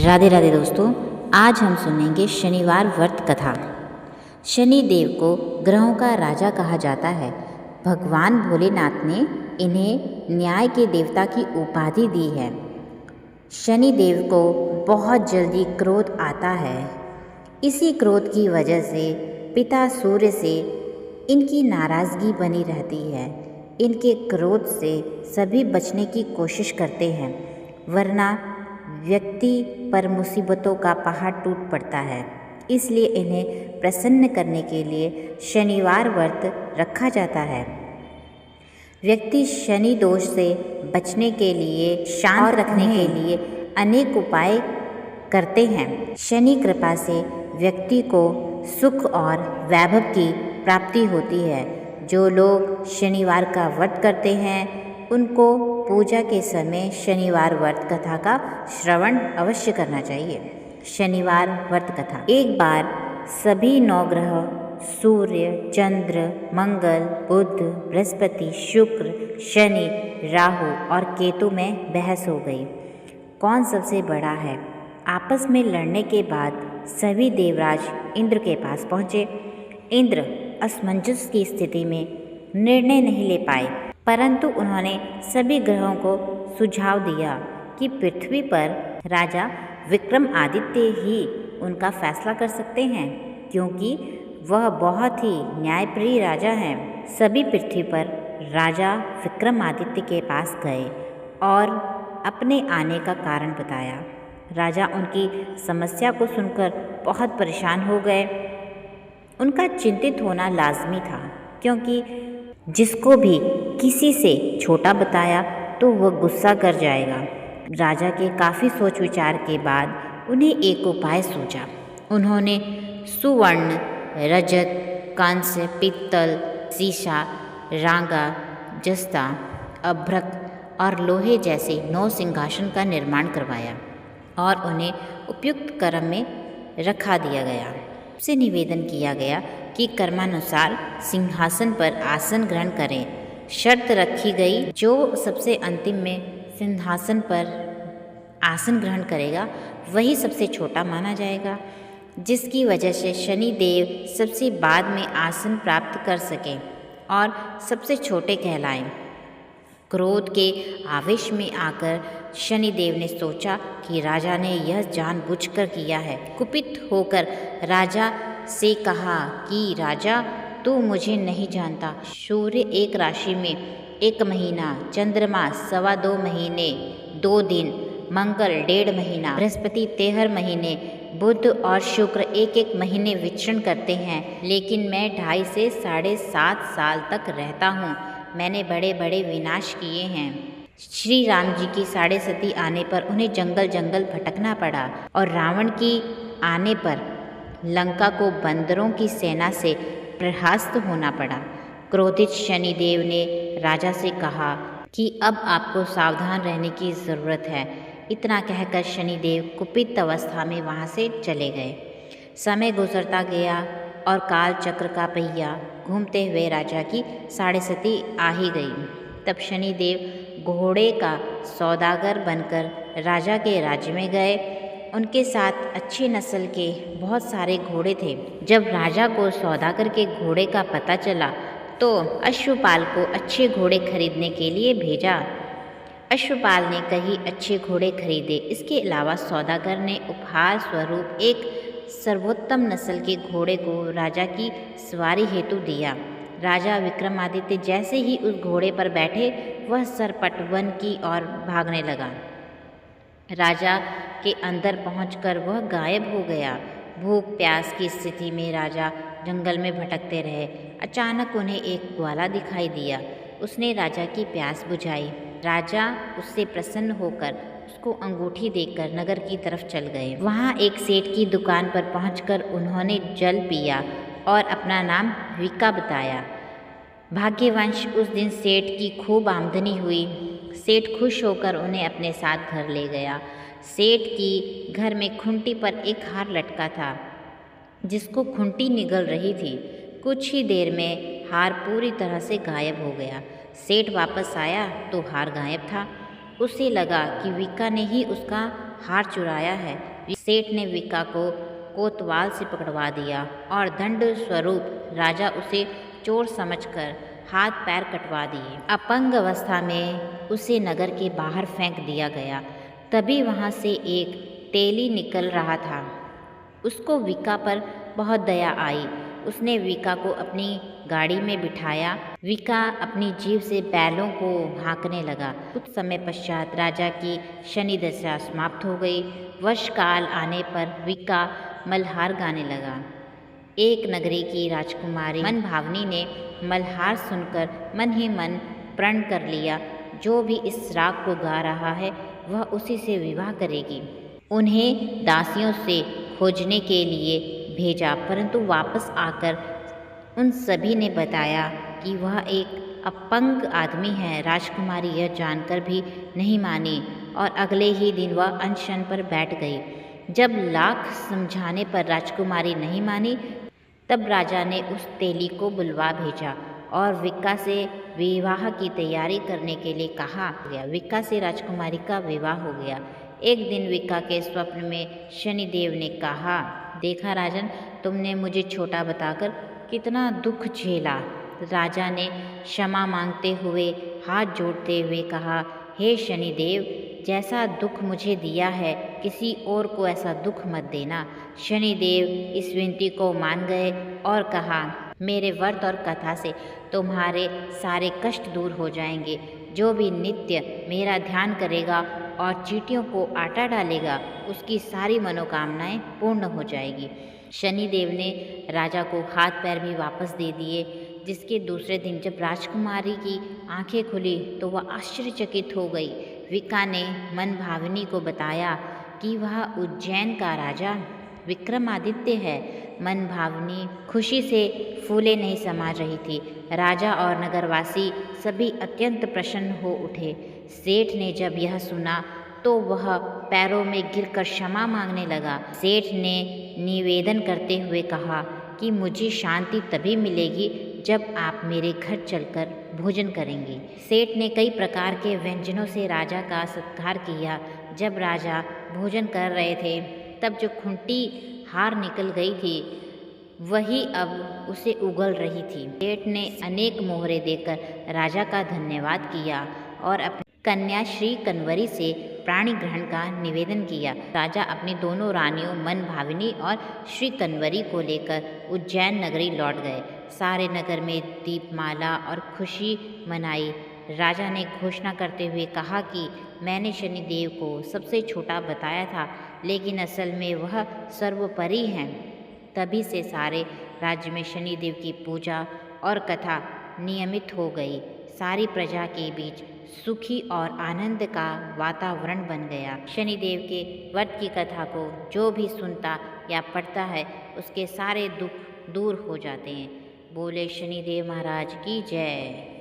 राधे राधे दोस्तों, आज हम सुनेंगे शनिवार व्रत कथा। शनि देव को ग्रहों का राजा कहा जाता है। भगवान भोलेनाथ ने इन्हें न्याय के देवता की उपाधि दी है। शनि देव को बहुत जल्दी क्रोध आता है। इसी क्रोध की वजह से पिता सूर्य से इनकी नाराज़गी बनी रहती है। इनके क्रोध से सभी बचने की कोशिश करते हैं, वरना व्यक्ति पर मुसीबतों का पहाड़ टूट पड़ता है। इसलिए इन्हें प्रसन्न करने के लिए शनिवार व्रत रखा जाता है। व्यक्ति शनि दोष से बचने के लिए, शांत रखने के लिए अनेक उपाय करते हैं। शनि कृपा से व्यक्ति को सुख और वैभव की प्राप्ति होती है। जो लोग शनिवार का व्रत करते हैं उनको पूजा के समय शनिवार व्रत कथा का श्रवण अवश्य करना चाहिए। शनिवार व्रत कथा। एक बार सभी 9 ग्रह सूर्य, चंद्र, मंगल, बुध, बृहस्पति, शुक्र, शनि, राहु और केतु में बहस हो गई। कौन सबसे बड़ा है? आपस में लड़ने के बाद सभी देवराज इंद्र के पास पहुँचे। इंद्र असमंजस की स्थिति में निर्णय नहीं ले पाए, परंतु उन्होंने सभी ग्रहों को सुझाव दिया कि पृथ्वी पर राजा विक्रमादित्य ही उनका फैसला कर सकते हैं, क्योंकि वह बहुत ही न्यायप्रिय राजा हैं। सभी पृथ्वी पर राजा विक्रमादित्य के पास गए और अपने आने का कारण बताया। राजा उनकी समस्या को सुनकर बहुत परेशान हो गए। उनका चिंतित होना लाजमी था, क्योंकि जिसको भी किसी से छोटा बताया तो वह गुस्सा कर जाएगा। राजा के काफ़ी सोच विचार के बाद उन्हें एक उपाय सूझा। उन्होंने सुवर्ण, रजत, कांस्य, पित्तल, सीसा, रांगा, जस्ता, अभ्रक और लोहे जैसे 9 सिंहासन का निर्माण करवाया और उन्हें उपयुक्त क्रम में रखा दिया गया। से निवेदन किया गया कि कर्मानुसार सिंहासन पर आसन ग्रहण करें। शर्त रखी गई, जो सबसे अंतिम में सिंहासन पर आसन ग्रहण करेगा वही सबसे छोटा माना जाएगा, जिसकी वजह से शनि देव सबसे बाद में आसन प्राप्त कर सकें और सबसे छोटे कहलाएं। क्रोध के आवेश में आकर शनि देव ने सोचा कि राजा ने यह जानबूझकर किया है। कुपित होकर राजा से कहा कि राजा, तू मुझे नहीं जानता। सूर्य एक राशि में 1 महीना, चंद्रमा 2.25 महीने 2 दिन, मंगल 1.5 महीना, बृहस्पति 13 महीने, बुध और शुक्र 1-1 महीने विचरण करते हैं। लेकिन मैं 2.5 से 7.5 साल तक रहता हूँ। मैंने बड़े बड़े विनाश किए हैं। श्री राम जी की 7.5 आने पर उन्हें जंगल जंगल भटकना पड़ा और रावण की आने पर लंका को बंदरों की सेना से प्रहस्त होना पड़ा। क्रोधित शनिदेव ने राजा से कहा कि अब आपको सावधान रहने की ज़रूरत है। इतना कहकर शनिदेव कुपित अवस्था में वहाँ से चले गए। समय गुजरता गया और काल चक्र का पहिया घूमते हुए राजा की 7.5 आ ही गई। तब शनिदेव घोड़े का सौदागर बनकर राजा के राज्य में गए। उनके साथ अच्छी नस्ल के बहुत सारे घोड़े थे। जब राजा को सौदागर के घोड़े का पता चला तो अश्वपाल को अच्छे घोड़े खरीदने के लिए भेजा। अश्वपाल ने कई अच्छे घोड़े खरीदे। इसके अलावा सौदागर ने उपहार स्वरूप एक सर्वोत्तम नस्ल के घोड़े को राजा की सवारी हेतु दिया। राजा विक्रमादित्य जैसे ही उस घोड़े पर बैठे, वह सरपट वन की ओर भागने लगा। राजा के अंदर पहुंचकर वह गायब हो गया। भूख प्यास की स्थिति में राजा जंगल में भटकते रहे। अचानक उन्हें एक ग्वाला दिखाई दिया। उसने राजा की प्यास बुझाई। राजा उससे प्रसन्न होकर उसको अंगूठी देकर नगर की तरफ चल गए। वहाँ एक सेठ की दुकान पर पहुंचकर उन्होंने जल पिया और अपना नाम विका बताया। भाग्यवंश उस दिन सेठ की खूब आमदनी हुई। सेठ खुश होकर उन्हें अपने साथ घर ले गया। सेठ की घर में खूंटी पर एक हार लटका था, जिसको खूंटी निगल रही थी। कुछ ही देर में हार पूरी तरह से गायब हो गया। सेठ वापस आया तो हार गायब था। उसे लगा कि विका ने ही उसका हार चुराया है। सेठ ने विका को कोतवाल से पकड़वा दिया और दंड स्वरूप राजा उसे चोर समझकर हाथ पैर कटवा दिए। अपंग अवस्था में उसे नगर के बाहर फेंक दिया गया। तभी वहाँ से एक तेली निकल रहा था। उसको विका पर बहुत दया आई। उसने विका को अपनी गाड़ी में बिठाया। विका अपनी जीभ से बैलों को हाँकने लगा। कुछ समय पश्चात राजा की शनि दशा समाप्त हो गई। वर्षकाल आने पर विका मल्हार गाने लगा। एक नगरी की राजकुमारी मनभावनी ने मल्हार सुनकर मन ही मन प्रण कर लिया, जो भी इस राग को गा रहा है वह उसी से विवाह करेगी। उन्हें दासियों से खोजने के लिए भेजा, परंतु वापस आकर उन सभी ने बताया कि वह एक अपंग आदमी है। राजकुमारी यह जानकर भी नहीं मानी और अगले ही दिन वह अनशन पर बैठ गई। जब लाख समझाने पर राजकुमारी नहीं मानी, तब राजा ने उस तेली को बुलवा भेजा और विक्का से विवाह की तैयारी करने के लिए कहा गया। विक्का से राजकुमारी का विवाह हो गया। एक दिन विक्का के स्वप्न में शनिदेव ने कहा, देखा राजन, तुमने मुझे छोटा बताकर कितना दुख झेला। राजा ने क्षमा मांगते हुए हाथ जोड़ते हुए कहा, हे शनिदेव, जैसा दुख मुझे दिया है किसी और को ऐसा दुख मत देना। शनिदेव इस विनती को मान गए और कहा, मेरे व्रत और कथा से तुम्हारे सारे कष्ट दूर हो जाएंगे। जो भी नित्य मेरा ध्यान करेगा और चींटियों को आटा डालेगा, उसकी सारी मनोकामनाएं पूर्ण हो जाएगी। शनिदेव ने राजा को हाथ पैर भी वापस दे दिए। जिसके दूसरे दिन जब राजकुमारी की आंखें खुली तो वह आश्चर्यचकित हो गई। विक्का ने मनभावनी को बताया कि वह उज्जैन का राजा विक्रमादित्य है। मनभावनी खुशी से फूले नहीं समा रही थी। राजा और नगरवासी सभी अत्यंत प्रसन्न हो उठे। सेठ ने जब यह सुना तो वह पैरों में गिरकर क्षमा मांगने लगा। सेठ ने निवेदन करते हुए कहा कि मुझे शांति तभी मिलेगी जब आप मेरे घर चलकर भोजन करेंगे। सेठ ने कई प्रकार के व्यंजनों से राजा का सत्कार किया। जब राजा भोजन कर रहे थे तब जो खूंटी हार निकल गई थी वही अब उसे उगल रही थी। सेठ ने अनेक मोहरे देकर राजा का धन्यवाद किया और अपनी कन्या श्री कन्वरी से प्राणी ग्रहण का निवेदन किया। राजा अपनी दोनों रानियों मनभाविनी और श्री कन्वरी को लेकर उज्जैन नगरी लौट गए। सारे नगर में दीपमाला और खुशी मनाई। राजा ने घोषणा करते हुए कहा कि मैंने शनिदेव को सबसे छोटा बताया था, लेकिन असल में वह सर्वोपरि हैं। तभी से सारे राज्य में शनिदेव की पूजा और कथा नियमित हो गई। सारी प्रजा के बीच सुखी और आनंद का वातावरण बन गया। शनिदेव के व्रत की कथा को जो भी सुनता या पढ़ता है उसके सारे दुख दूर हो जाते हैं। बोले शनिदेव महाराज की जय।